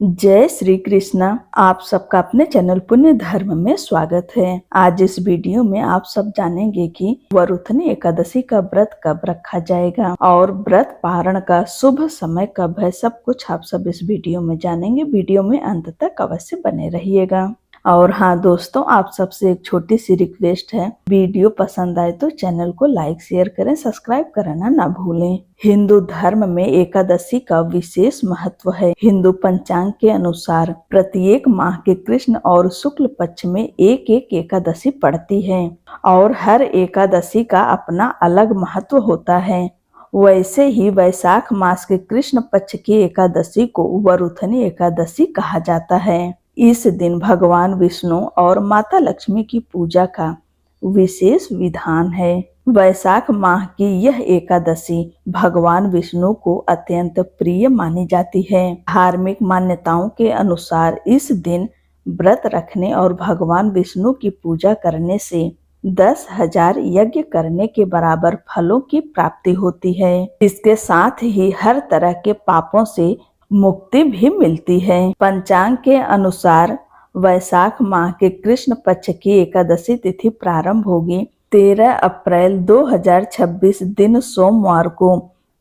जय श्री कृष्णा। आप सबका अपने चैनल पुण्य धर्म में स्वागत है। आज इस वीडियो में आप सब जानेंगे कि वरुथनी एकादशी का व्रत कब रखा जाएगा और व्रत पारण का शुभ समय कब है। सब कुछ आप सब इस वीडियो में जानेंगे। वीडियो में अंत तक अवश्य बने रहिएगा। और हाँ दोस्तों, आप सबसे एक छोटी सी रिक्वेस्ट है, वीडियो पसंद आए तो चैनल को लाइक शेयर करें, सब्सक्राइब करना ना भूलें। हिंदू धर्म में एकादशी का विशेष महत्व है। हिंदू पंचांग के अनुसार प्रत्येक माह के कृष्ण और शुक्ल पक्ष में एक एक एकादशी पड़ती है और हर एकादशी का अपना अलग महत्व होता है। वैसे ही वैशाख मास के कृष्ण पक्ष की एकादशी को वरुथनी एकादशी कहा जाता है। इस दिन भगवान विष्णु और माता लक्ष्मी की पूजा का विशेष विधान है। वैशाख माह की यह एकादशी भगवान विष्णु को अत्यंत प्रिय मानी जाती है। धार्मिक मान्यताओं के अनुसार इस दिन व्रत रखने और भगवान विष्णु की पूजा करने से 10,000 यज्ञ करने के बराबर फलों की प्राप्ति होती है। इसके साथ ही हर तरह के पापों से मुक्ति भी मिलती है। पंचांग के अनुसार वैशाख माह के कृष्ण पक्ष की एकादशी तिथि प्रारंभ होगी 13 अप्रैल 2026 दिन सोमवार को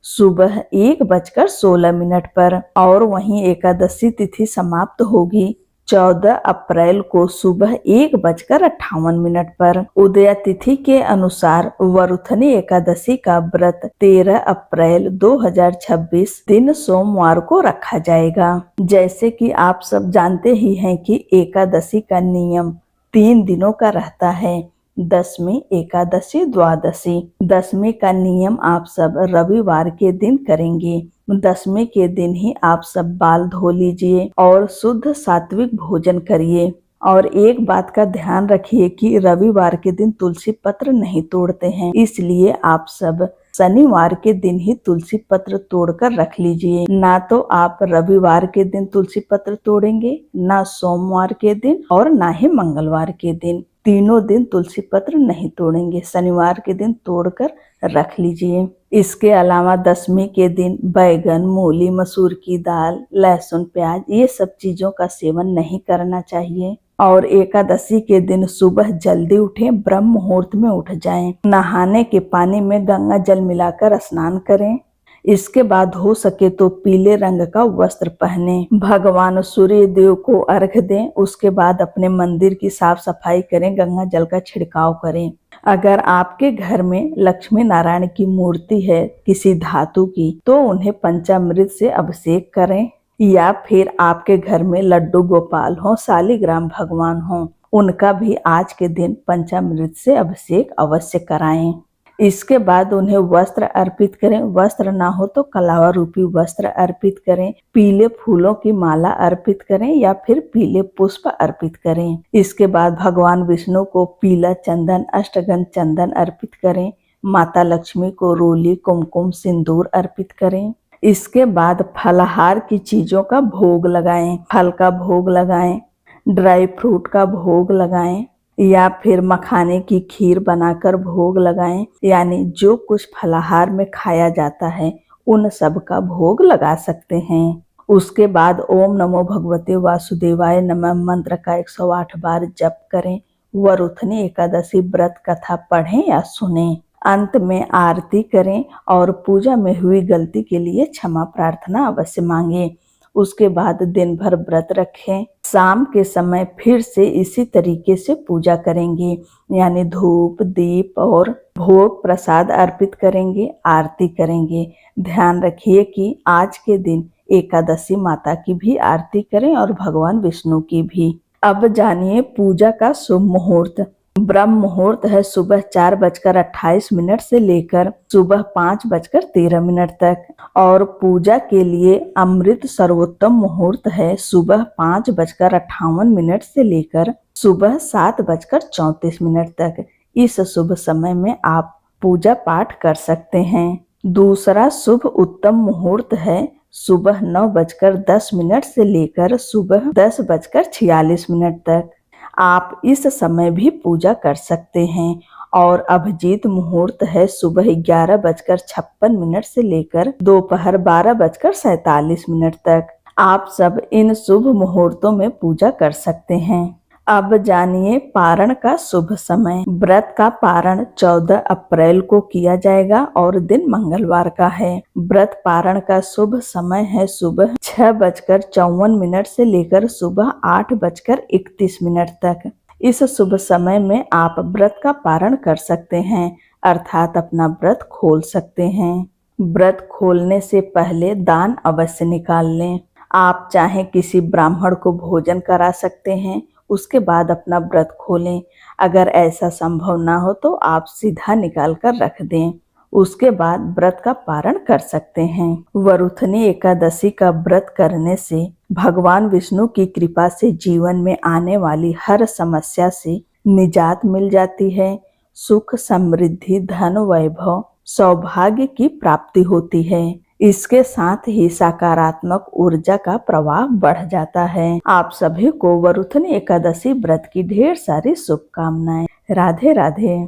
सुबह 1:16 पर और वहीं एकादशी तिथि समाप्त होगी 14 अप्रैल को सुबह 1:58 पर। उदय तिथि के अनुसार वरुथनी एकादशी का व्रत 13 अप्रैल 2026 दिन सोमवार को रखा जाएगा। जैसे कि आप सब जानते ही हैं कि एकादशी का नियम 3 दिनों का रहता है, दशमी, एकादशी, द्वादशी। दशमी का नियम आप सब रविवार के दिन करेंगे। दशमी के दिन ही आप सब बाल धो लीजिए और शुद्ध सात्विक भोजन करिए। और एक बात का ध्यान रखिए कि रविवार के दिन तुलसी पत्र नहीं तोड़ते हैं, इसलिए आप सब शनिवार के दिन ही तुलसी पत्र तोड़कर रख लीजिए। ना तो आप रविवार के दिन तुलसी पत्र तोड़ेंगे, ना सोमवार के दिन और ना ही मंगलवार के दिन। तीनों दिन तुलसी पत्र नहीं तोड़ेंगे, शनिवार के दिन तोड़कर रख लीजिए। इसके अलावा दशमी के दिन बैगन, मूली, मसूर की दाल, लहसुन, प्याज ये सब चीजों का सेवन नहीं करना चाहिए। और एकादशी के दिन सुबह जल्दी उठें, ब्रह्म मुहूर्त में उठ जाएं। नहाने के पानी में गंगा जल मिलाकर स्नान करें। इसके बाद हो सके तो पीले रंग का वस्त्र पहने। भगवान सूर्य देव को अर्घ्य दें। उसके बाद अपने मंदिर की साफ सफाई करें, गंगा जल का छिड़काव करें। अगर आपके घर में लक्ष्मी नारायण की मूर्ति है किसी धातु की, तो उन्हें पंचामृत से अभिषेक करें। या फिर आपके घर में लड्डू गोपाल हो, शालिग्राम भगवान हो, उनका भी आज के दिन पंचामृत से अभिषेक अवश्य कराएं। इसके बाद उन्हें वस्त्र अर्पित करें। वस्त्र ना हो तो कलावा रूपी वस्त्र अर्पित करें। पीले फूलों की माला अर्पित करें या फिर पीले पुष्प अर्पित करें। इसके बाद भगवान विष्णु को पीला चंदन, अष्टगंध चंदन अर्पित करें। माता लक्ष्मी को रोली, कुमकुम, सिंदूर अर्पित करें। इसके बाद फलाहार की चीजों का भोग लगाएं। फल का भोग लगाएं, ड्राई फ्रूट का भोग लगाएं या फिर मखाने की खीर बनाकर भोग लगाएं। यानी जो कुछ फलाहार में खाया जाता है उन सब का भोग लगा सकते हैं। उसके बाद ओम नमो भगवते वासुदेवाय नमः मंत्र का 108 बार जप करें। वरुथनी एकादशी व्रत कथा पढ़ें या सुनें। अंत में आरती करें और पूजा में हुई गलती के लिए क्षमा प्रार्थना अवश्य मांगे। उसके बाद दिन भर व्रत रखें। शाम के समय फिर से इसी तरीके से पूजा करेंगे, यानी धूप, दीप और भोग प्रसाद अर्पित करेंगे, आरती करेंगे। ध्यान रखिए कि आज के दिन एकादशी माता की भी आरती करें और भगवान विष्णु की भी। अब जानिए पूजा का शुभ मुहूर्त। ब्रह्म मुहूर्त है सुबह 4:28 से लेकर सुबह 5:13 तक और पूजा के लिए अमृत सर्वोत्तम मुहूर्त है सुबह 5:58 से लेकर सुबह 7:34 तक। इस शुभ समय में आप पूजा पाठ कर सकते हैं। दूसरा शुभ उत्तम मुहूर्त है सुबह 9:10 से लेकर सुबह 10:46 तक। आप इस समय भी पूजा कर सकते हैं। और अभिजीत मुहूर्त है सुबह 11:56 से लेकर दोपहर 12:47 तक। आप सब इन शुभ मुहूर्तों में पूजा कर सकते हैं। अब जानिए पारण का शुभ समय। व्रत का पारण 14 अप्रैल को किया जाएगा और दिन मंगलवार का है। व्रत पारण का शुभ समय है सुबह 6:54 से लेकर सुबह 8:31 तक। इस शुभ समय में आप व्रत का पारण कर सकते हैं, अर्थात अपना व्रत खोल सकते हैं। व्रत खोलने से पहले दान अवश्य निकाल लें। आप चाहे किसी ब्राह्मण को भोजन करा सकते हैं, उसके बाद अपना व्रत खोलें। अगर ऐसा संभव ना हो तो आप सीधा निकाल कर रख दें, उसके बाद व्रत का पारण कर सकते हैं। वरुथनी एकादशी का व्रत करने से भगवान विष्णु की कृपा से जीवन में आने वाली हर समस्या से निजात मिल जाती है। सुख, समृद्धि, धन, वैभव, सौभाग्य की प्राप्ति होती है। इसके साथ ही सकारात्मक ऊर्जा का प्रवाह बढ़ जाता है। आप सभी को वरुथनी एकादशी व्रत की ढेर सारी शुभकामनाएं। राधे राधे।